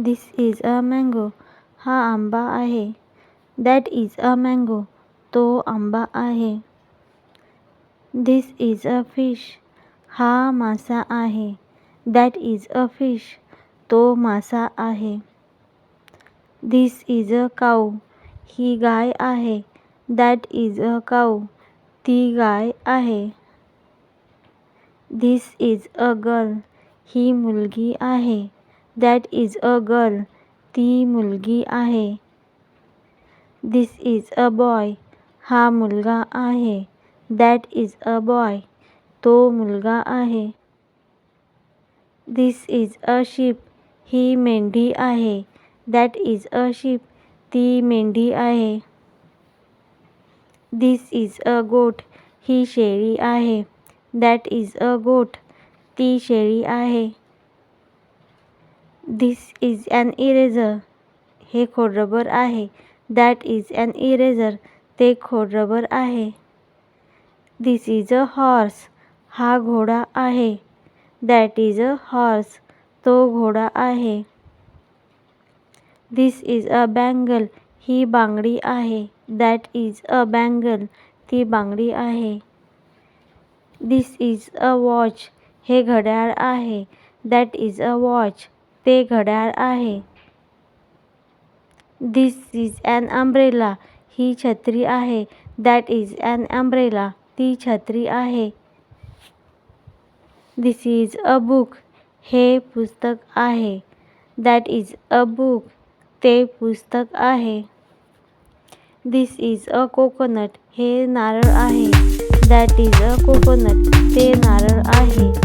This is a mango. हा आंबा आहे. That is a mango. तो आंबा आहे. This is a fish. हा मासा आहे. That is a fish. तो मासा आहे. दिस इज अ काऊ. ही गाय आहे. दॅट इज अ काऊ. ती गाय आहे. This is a girl. ही मुलगी आहे. That is a girl. ती मुलगी आहे. This is a boy. हा मुलगा आहे. That is a boy. तो मुलगा आहे. This is a sheep. ही मेंढी आहे. That is a sheep. ती मेंढी आहे. दिस इज अ गोट. ही शेळी आहे. दॅट इज अ गोट. ती शेळी आहे. This is an eraser. हे खोडरबर आहे. That is an eraser. ते खोडरबर आहे. This is a horse. हा घोडा आहे. That is a horse. तो घोडा आहे. This is a bangle. ही बांगडी आहे. That is a bangle. ती बांगडी आहे. This is a watch. हे घड्याळ आहे. That is a watch. ते घड्याळ आहे. This is an umbrella. ही छत्री आहे. That is an umbrella. ती छत्री आहे. This is a book. हे पुस्तक आहे. That is a book. ते पुस्तक आहे. This is a coconut. हे नारळ आहे. That is a coconut. ते नारळ आहे.